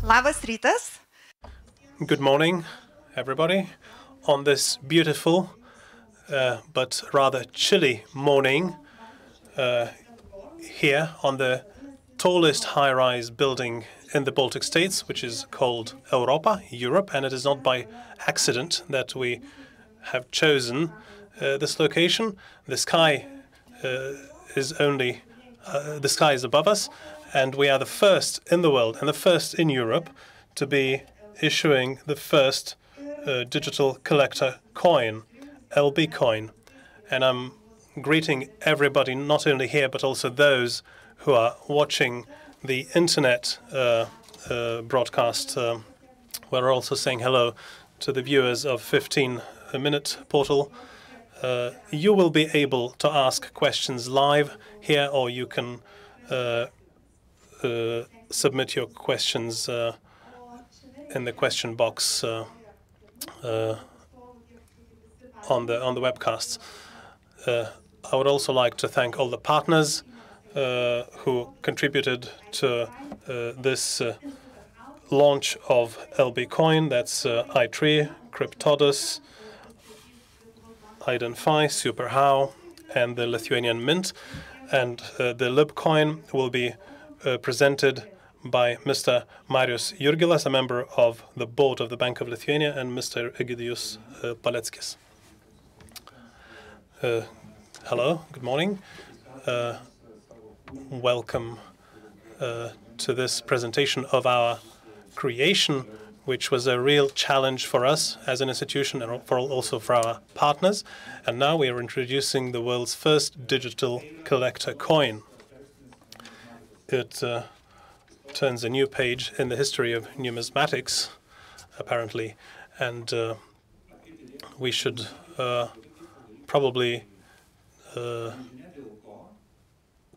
Labas rytas. Good morning, everybody. On this beautiful but rather chilly morning here on the tallest high-rise building in the Baltic states, which is called Europa, Europe, and it is not by accident that we have chosen this location. The sky is above us, and we are the first in the world and the first in Europe to be issuing the first digital collector coin, LBCOIN. And I'm greeting everybody, not only here, but also those who are watching the internet broadcast. We're also saying hello to the viewers of 15-minute portal. You will be able to ask questions live here, or you can submit your questions in the question box on the webcasts. I would also like to thank all the partners who contributed to this launch of LBCOIN. That's iTree, Cryptodus, Idenfi, SuperHow, and the Lithuanian Mint. And the LibCoin will be presented by Mr. Marius Jurgilas, a member of the board of the Bank of Lithuania, and Mr. Egidijus Paleckis. Hello, good morning. Welcome to this presentation of our creation, which was a real challenge for us as an institution and also for our partners. And now we are introducing the world's first digital collector coin. It turns a new page in the history of numismatics, apparently, and we should probably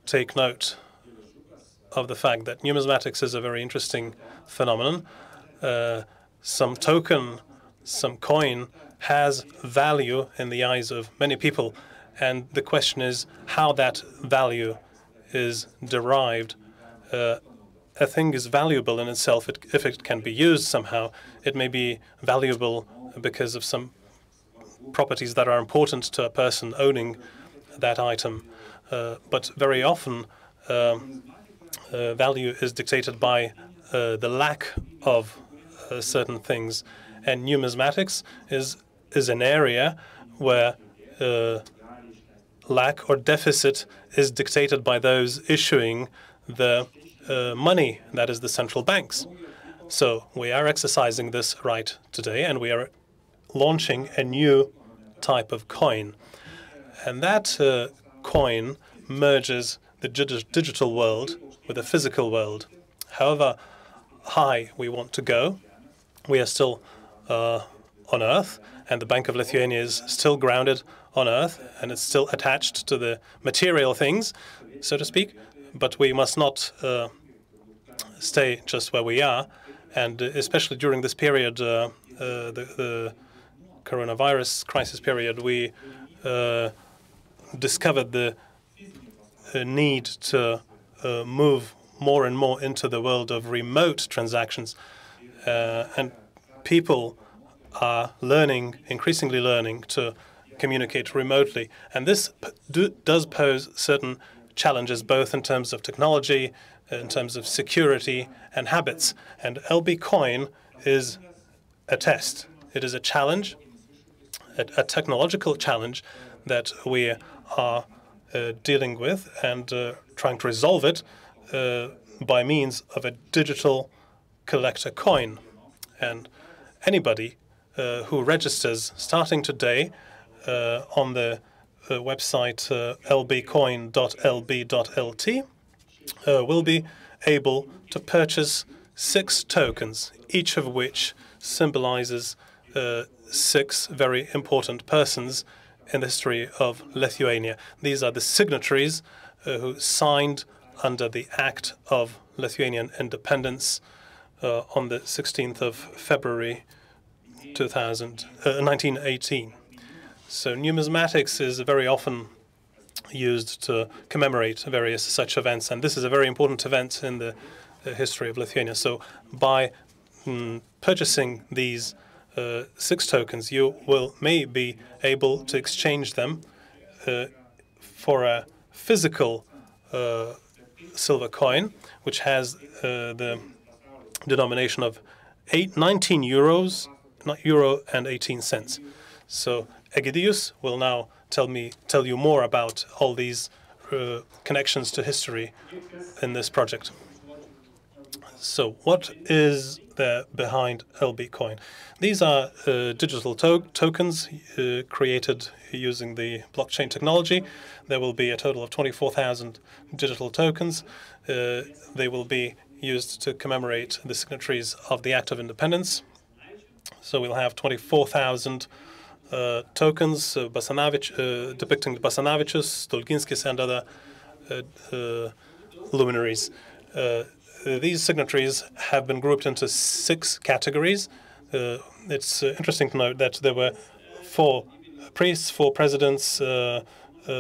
take note of the fact that numismatics is a very interesting phenomenon. Some token, some coin has value in the eyes of many people, and the question is how that value is derived. A thing is valuable in itself if it can be used somehow. It may be valuable because of some properties that are important to a person owning that item. But very often, value is dictated by the lack of certain things. And numismatics is an area where lack or deficit is dictated by those issuing the money, that is the central banks. So we are exercising this right today, and we are launching a new type of coin. And that coin merges the digital world with the physical world. However high we want to go, we are still on Earth, and the Bank of Lithuania is still grounded on Earth, and it's still attached to the material things, so to speak. But we must not stay just where we are, and especially during this period, the coronavirus crisis period, we discovered the need to move more and more into the world of remote transactions, and people are increasingly learning to communicate remotely. And this does pose certain challenges, both in terms of technology, in terms of security and habits. And LBCOIN is a test. It is a challenge, a technological challenge that we are dealing with and trying to resolve it by means of a digital collector coin. And anybody who registers starting today on the website lbcoin.lb.lt will be able to purchase 6 tokens, each of which symbolizes 6 very important persons in the history of Lithuania. These are the signatories who signed under the Act of Lithuanian Independence on the 16th of February 1918. So numismatics is very often used to commemorate various such events, and this is a very important event in the history of Lithuania. So by purchasing these 6 tokens, you may be able to exchange them for a physical silver coin, which has the denomination of 19 euros, not euro and 18 cents. So Egidius will now tell you more about all these connections to history in this project. So what is there behind LBCOIN? These are digital tokens created using the blockchain technology. There will be a total of 24,000 digital tokens. They will be used to commemorate the signatories of the Act of Independence. So we'll have 24,000 tokens depicting the Basanavičius, Stulginskis, and other luminaries. These signatories have been grouped into 6 categories. It's interesting to note that there were 4 priests, 4 presidents,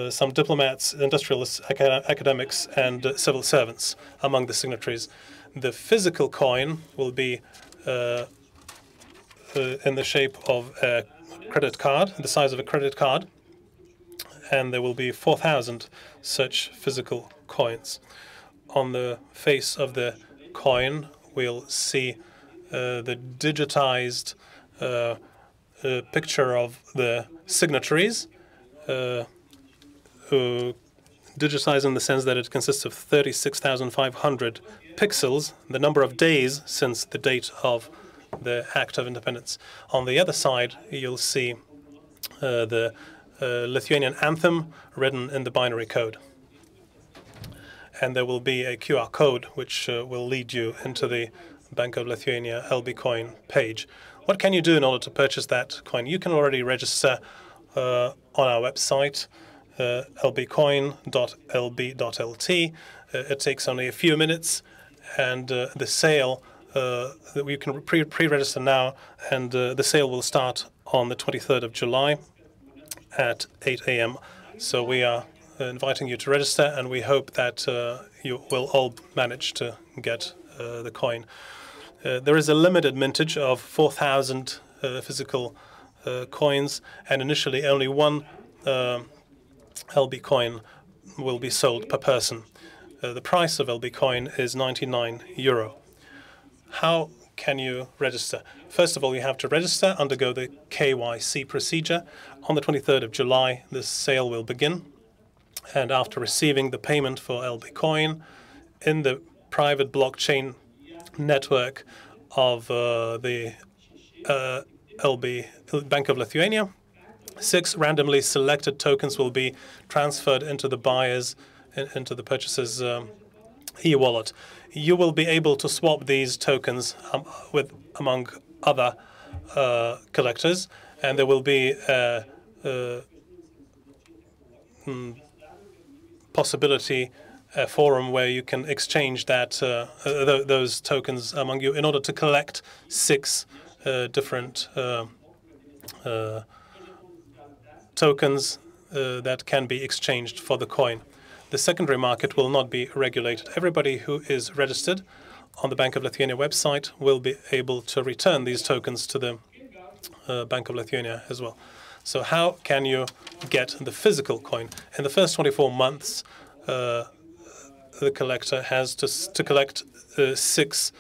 some diplomats, industrialists, academics, and civil servants among the signatories. The physical coin will be in the shape of a credit card, the size of a credit card, and there will be 4,000 such physical coins. On the face of the coin, we'll see the digitized picture of the signatories, digitized in the sense that it consists of 36,500 pixels, the number of days since the date of the Act of Independence. On the other side, you'll see the Lithuanian anthem written in the binary code. And there will be a QR code which will lead you into the Bank of Lithuania LBCOIN page. What can you do in order to purchase that coin? You can already register on our website, lbcoin.lb.lt. It takes only a few minutes, and the sale, you can pre-register now, and the sale will start on the 23rd of July at 8 a.m. So we are inviting you to register, and we hope that you will all manage to get the coin. There is a limited mintage of 4,000 physical coins, and initially only 1 LBCOIN will be sold per person. The price of LBCOIN is 99 euro. How can you register? First of all, you have to register, undergo the KYC procedure. On the 23rd of July, the sale will begin. And after receiving the payment for LBCOIN in the private blockchain network of the Bank of Lithuania, 6 randomly selected tokens will be transferred into the buyer's, into the purchaser's e-wallet. You will be able to swap these tokens among other collectors, and there will be a possibility, a forum where you can exchange those tokens among you in order to collect 6 different tokens that can be exchanged for the coin. The secondary market will not be regulated. Everybody who is registered on the Bank of Lithuania website will be able to return these tokens to the Bank of Lithuania as well. So how can you get the physical coin? In the first 24 months, the collector has to collect 6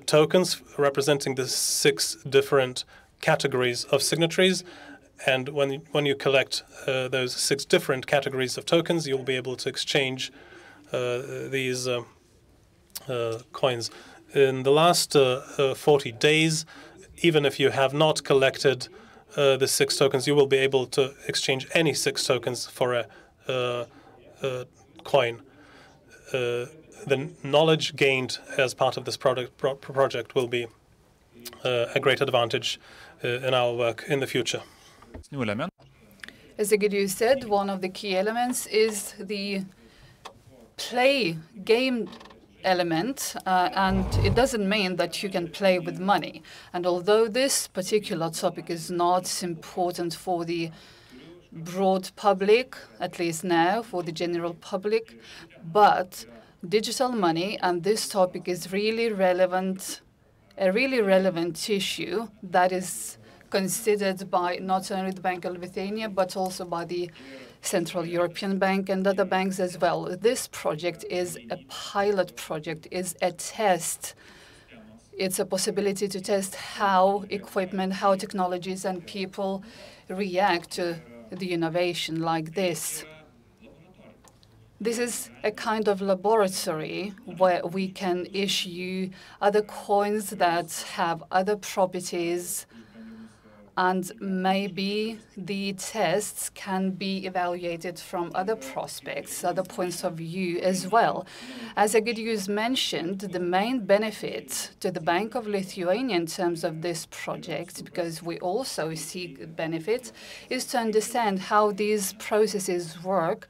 tokens representing the 6 different categories of signatories. And when you collect those 6 different categories of tokens, you'll be able to exchange these coins. In the last 40 days, even if you have not collected the 6 tokens, you will be able to exchange any 6 tokens for a coin. The knowledge gained as part of this project will be a great advantage in our work in the future. As Egidius said, one of the key elements is the game element, and it doesn't mean that you can play with money. And although this particular topic is not important for the broad public, at least now for the general public, but digital money and this topic is really relevant a really relevant issue that is considered by not only the Bank of Lithuania, but also by the Central European Bank and other banks as well. This project is a pilot project, is a test. It's a possibility to test how equipment, how technologies and people react to the innovation like this. This is a kind of laboratory where we can issue other coins that have other properties, and maybe the tests can be evaluated from other prospects, other points of view as well. As Egidijus mentioned, the main benefit to the Bank of Lithuania in terms of this project, because we also seek benefit, is to understand how these processes work,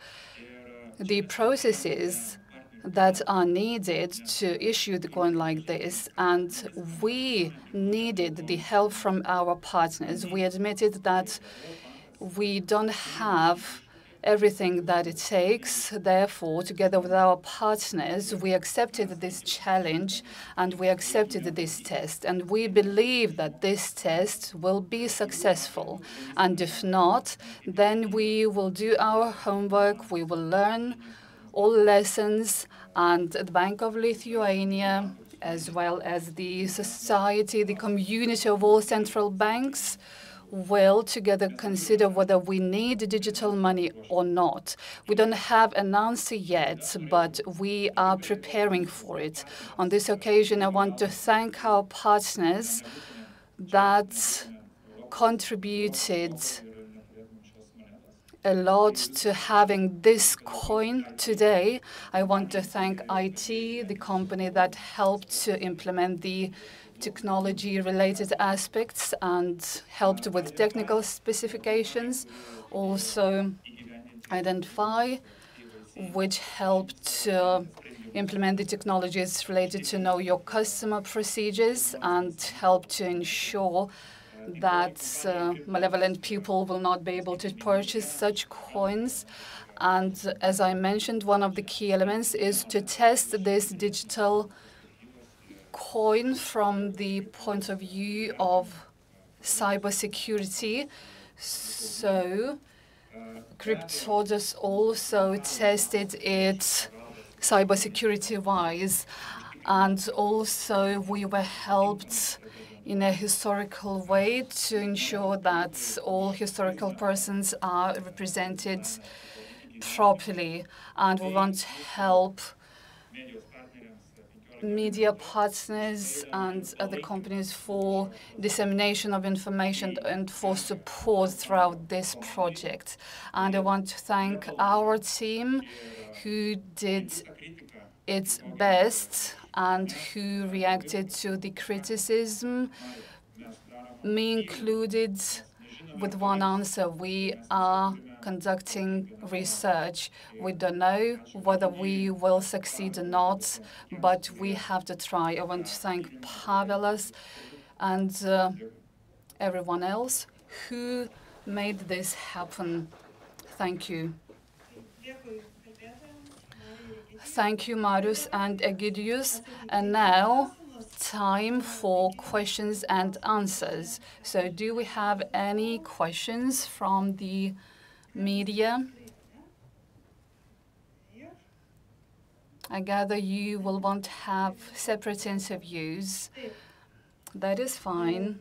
the processes that are needed to issue the coin like this, and we needed the help from our partners. We admitted that we don't have everything that it takes. Therefore, together with our partners, we accepted this challenge and we accepted this test. And we believe that this test will be successful. And if not, then we will do our homework, we will learn all lessons, and the Bank of Lithuania, as well as the society, the community of all central banks, will together consider whether we need digital money or not. We don't have an answer yet, but we are preparing for it. On this occasion, I want to thank our partners that contributed a lot to having this coin today. I want to thank IT, the company that helped to implement the technology-related aspects and helped with technical specifications. Also, Identify, which helped to implement the technologies related to know your customer procedures and helped to ensure that malevolent people will not be able to purchase such coins. And as I mentioned, one of the key elements is to test this digital coin from the point of view of cybersecurity. So Cryptodus also tested it cybersecurity-wise, and also we were helped in a historical way to ensure that all historical persons are represented properly. And we want to help media partners and other companies for dissemination of information and for support throughout this project. And I want to thank our team who did its best and who reacted to the criticism, me included, with one answer. We are conducting research. We don't know whether we will succeed or not, but we have to try. I want to thank Pavelas and everyone else who made this happen. Thank you. Thank you, Marius and Egidijus. And now, time for questions and answers. So do we have any questions from the media? I gather you will want to have separate interviews. That is fine.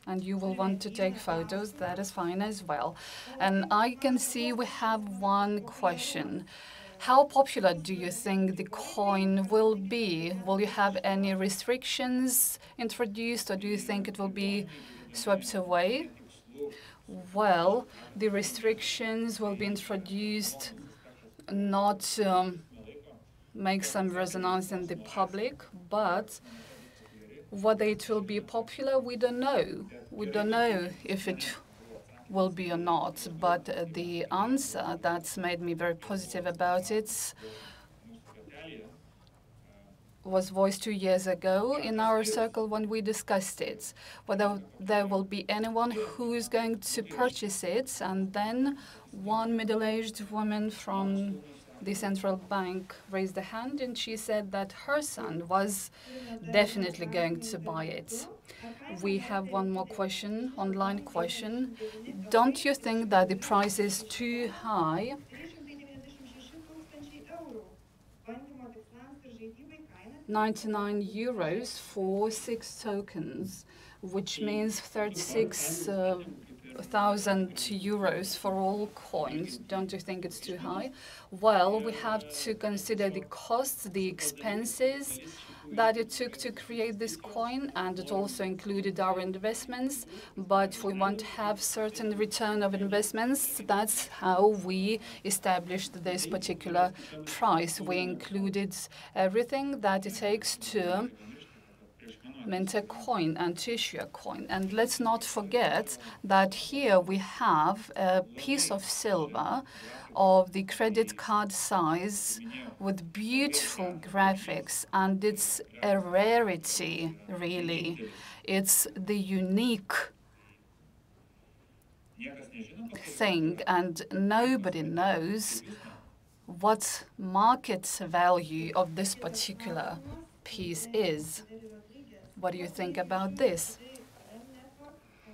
And you will want to take photos. That is fine as well. And I can see we have one question. How popular do you think the coin will be? Will you have any restrictions introduced, or do you think it will be swept away? Well, the restrictions will be introduced not to make some resonance in the public, but whether it will be popular, we don't know. We don't know if it will be or not, but the answer that's made me very positive about it was voiced 2 years ago in our circle when we discussed it, whether there will be anyone who is going to purchase it, and then one middle-aged woman from the central bank raised a hand and she said that her son was definitely going to buy it. We have one more question, online question. Don't you think that the price is too high? 99 euros for 6 tokens, which means 36,000 euros for all coins. Don't you think it's too high? Well, we have to consider the costs, the expenses that it took to create this coin, and it also included our investments. But we want to have certain return of investments. That's how we established this particular price. We included everything that it takes to mint a coin and to issue a coin. And let's not forget that here we have a piece of silver of the credit card size with beautiful graphics, and it's a rarity, really. It's the unique thing, and nobody knows what market value of this particular piece is. What do you think about this?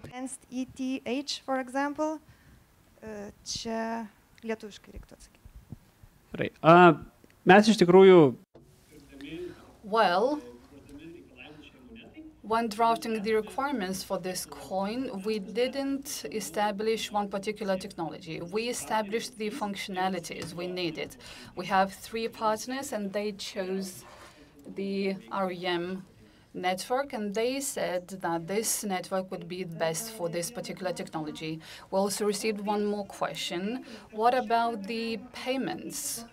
Against ETH, for example, čia lietuviškai reiktų atsakyti. Mes iš tikrųjų Well, when drafting the requirements for this coin, we didn't establish one particular technology. We established the functionalities we needed. We have 3 partners, and they chose the REM network, and they said that this network would be best for this particular technology. We also received one more question. What about the payments?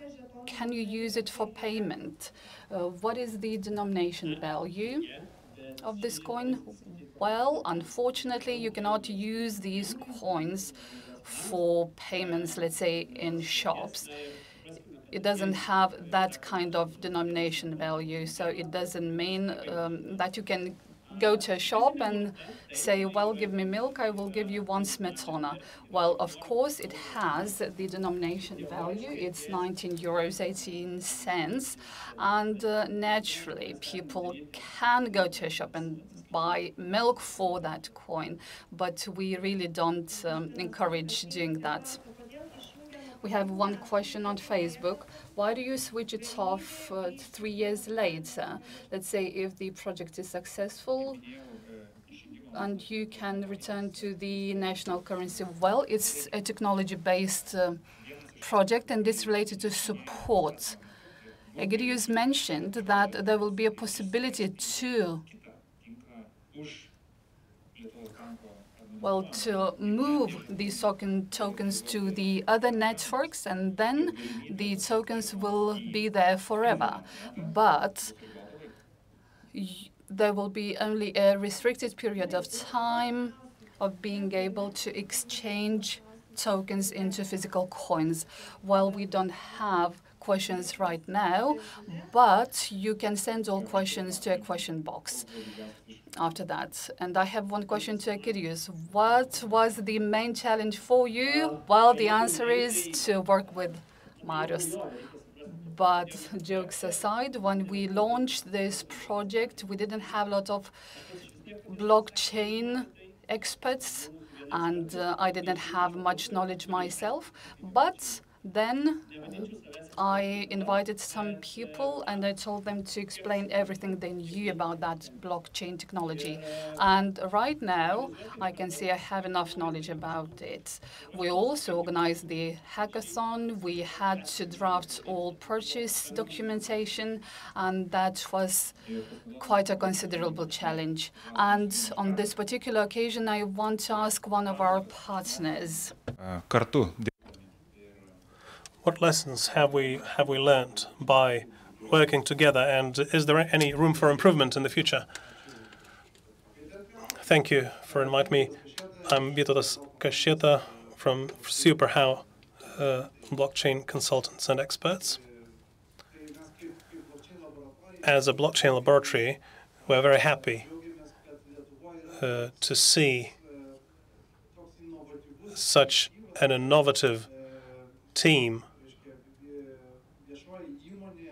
Can you use it for payment? What is the denomination value of this coin? Well, unfortunately, you cannot use these coins for payments, let's say, in shops. It doesn't have that kind of denomination value, so it doesn't mean that you can go to a shop and say, well, give me milk, I will give you 1 smetana. Well, of course, it has the denomination value. It's 19 euros 18 cents. And naturally, people can go to a shop and buy milk for that coin, but we really don't encourage doing that. We have one question on Facebook. Why do you switch it off 3 years later? Let's say if the project is successful and you can return to the national currency. Well, it's a technology-based project, and it's related to support. Egidijus mentioned that there will be a possibility to move these tokens to the other networks, and then the tokens will be there forever. But there will be only a restricted period of time of being able to exchange tokens into physical coins. Well, we don't have questions right now, but you can send all questions to a question box after that. And I have one question to Egidijus. What was the main challenge for you? Well, the answer is to work with Marius. But jokes aside, when we launched this project, we didn't have a lot of blockchain experts, and I didn't have much knowledge myself. But then I invited some people, and I told them to explain everything they knew about that blockchain technology. And right now, I can say I have enough knowledge about it. We also organized the hackathon. We had to draft all purchase documentation, and that was quite a considerable challenge. And on this particular occasion, I want to ask one of our partners. What lessons have we learned by working together, and is there any room for improvement in the future? Thank you for inviting me. I'm Vytautas Kašėta from SuperHow, blockchain consultants and experts. As a blockchain laboratory, we're very happy to see such an innovative team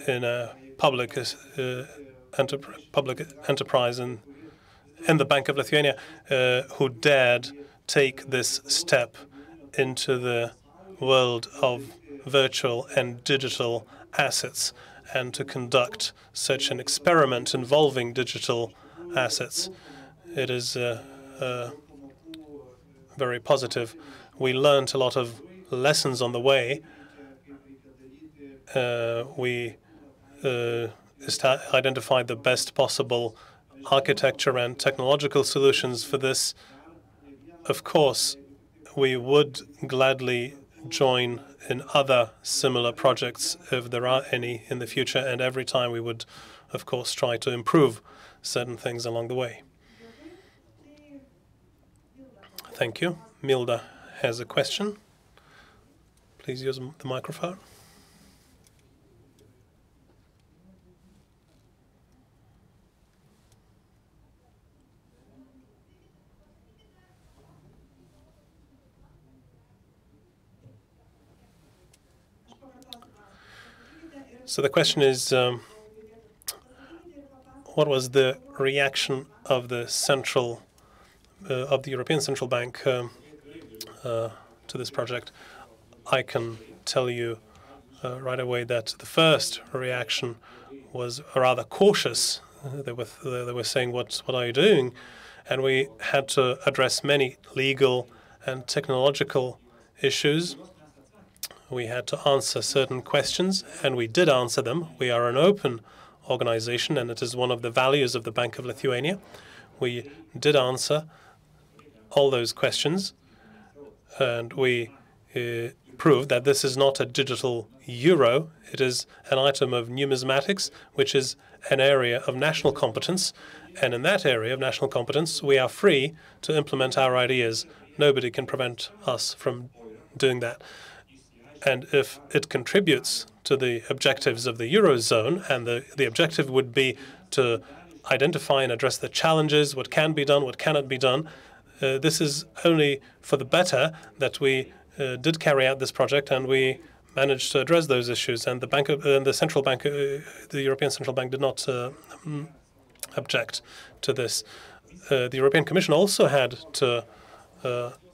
in a public enterprise in the Bank of Lithuania who dared take this step into the world of virtual and digital assets and to conduct such an experiment involving digital assets. It is very positive. We learned a lot of lessons on the way. We identified the best possible architecture and technological solutions for this. Of course, we would gladly join in other similar projects if there are any in the future, and every time we would, of course, try to improve certain things along the way. Thank you. Milda has a question. Please use the microphone. So the question is, what was the reaction of the European Central Bank to this project? I can tell you right away that the first reaction was rather cautious. They were saying, "What are you doing?" And we had to address many legal and technological issues. We had to answer certain questions, and we did answer them. We are an open organization, and it is one of the values of the Bank of Lithuania. We did answer all those questions, and we proved that this is not a digital euro. It is an item of numismatics, which is an area of national competence. And in that area of national competence, we are free to implement our ideas. Nobody can prevent us from doing that. And if it contributes to the objectives of the Eurozone, and the objective would be to identify and address the challenges, what can be done, what cannot be done, this is only for the better that we did carry out this project, and we managed to address those issues. And the central bank, the European Central Bank, did not object to this. The European Commission also had to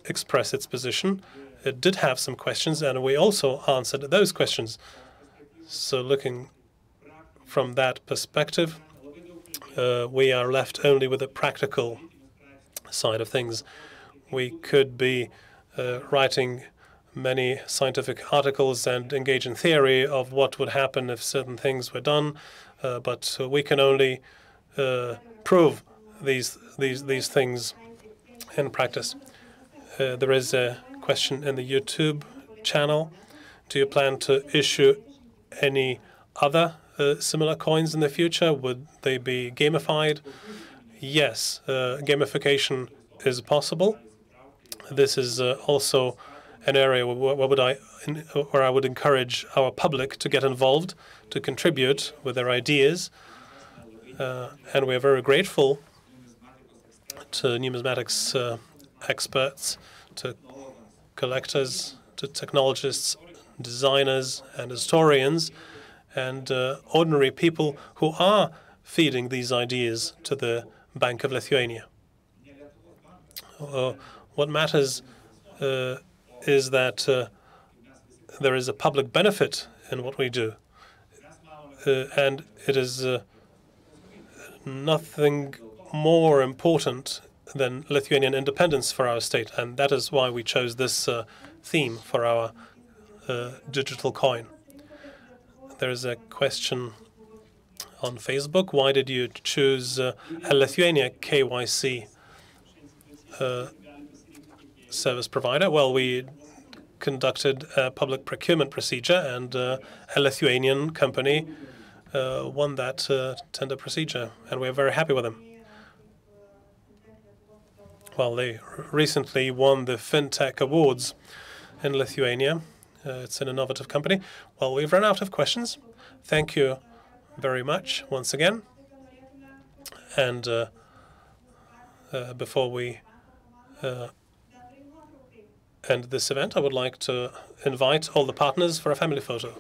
express its position. It did have some questions, and we also answered those questions. So looking from that perspective, we are left only with the practical side of things. We could be writing many scientific articles and engage in theory of what would happen if certain things were done, but we can only prove these things in practice. There is a question in the YouTube channel. Do you plan to issue any other similar coins in the future? Would they be gamified? Yes, gamification is possible. This is also an area where I would encourage our public to get involved, to contribute with their ideas. And we are very grateful to numismatics experts, to collectors, to technologists, designers, and historians, and ordinary people who are feeding these ideas to the Bank of Lithuania. What matters is that there is a public benefit in what we do, and it is nothing more important than Lithuanian independence for our state, and that is why we chose this theme for our digital coin. There is a question on Facebook. Why did you choose a Lithuania KYC service provider? Well, we conducted a public procurement procedure, and a Lithuanian company won that tender procedure, and we're very happy with them. Well, they recently won the FinTech Awards in Lithuania. It's an innovative company. Well, we've run out of questions. Thank you very much once again. And before we end this event, I would like to invite all the partners for a family photo.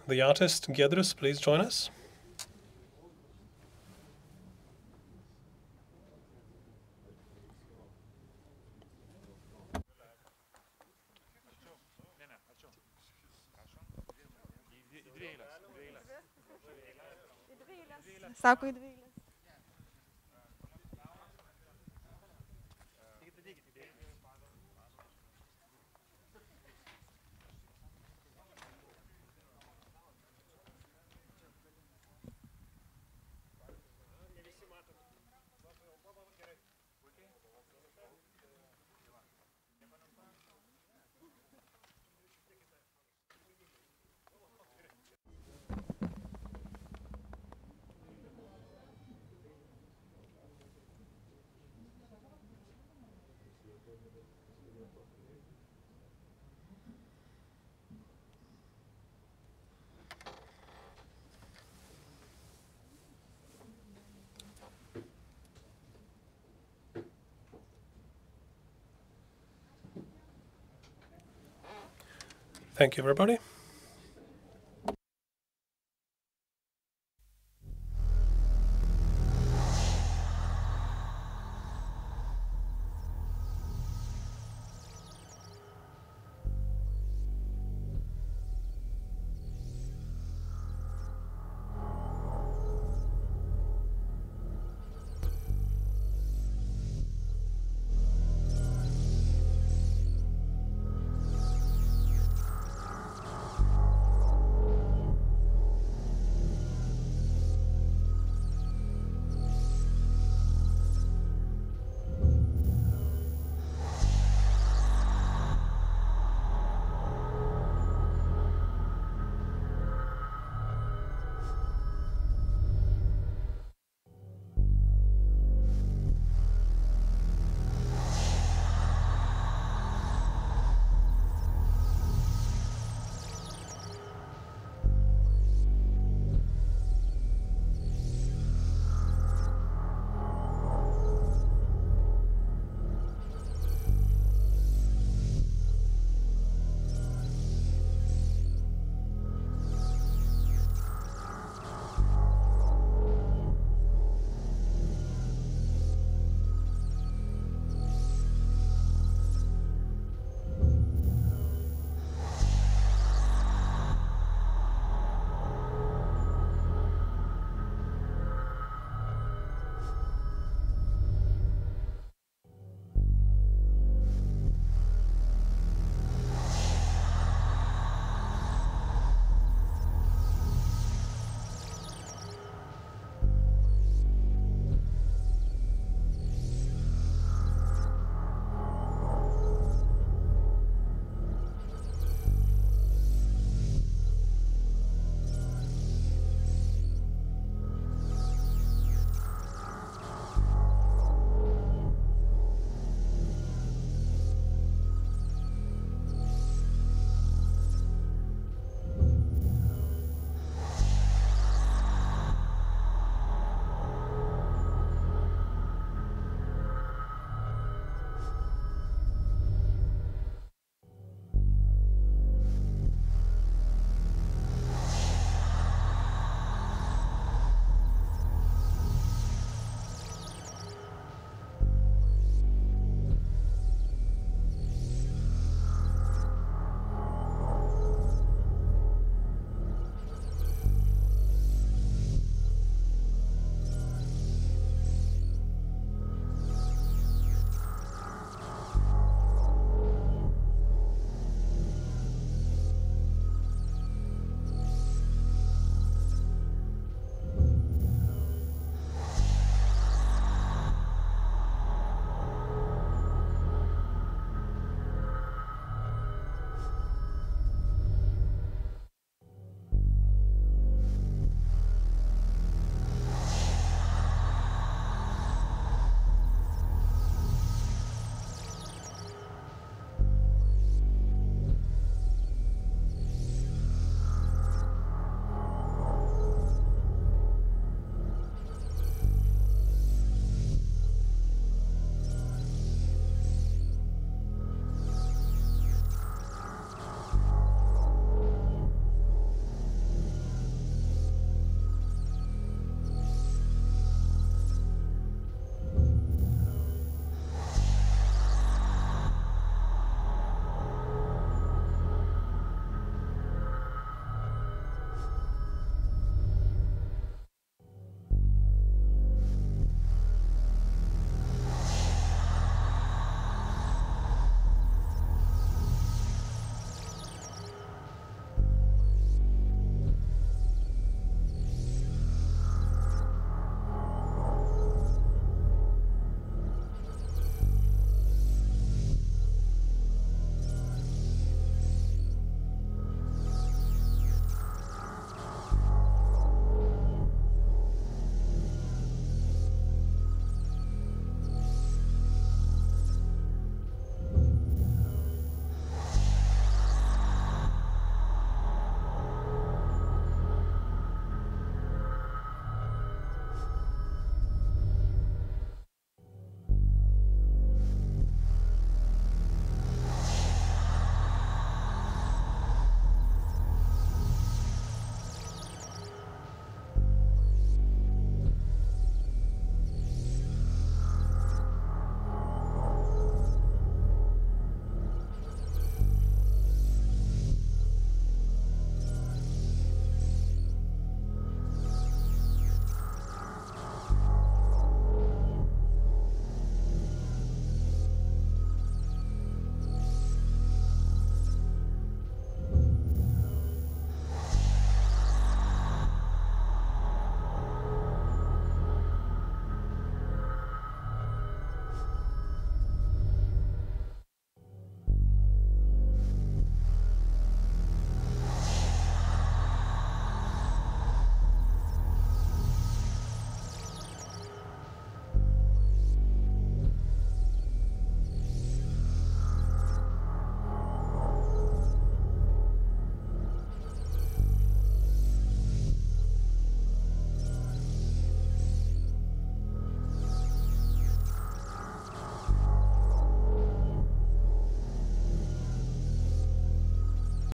the artist Giedrius, please join us. Sako į 2 eiles. Thank you, everybody.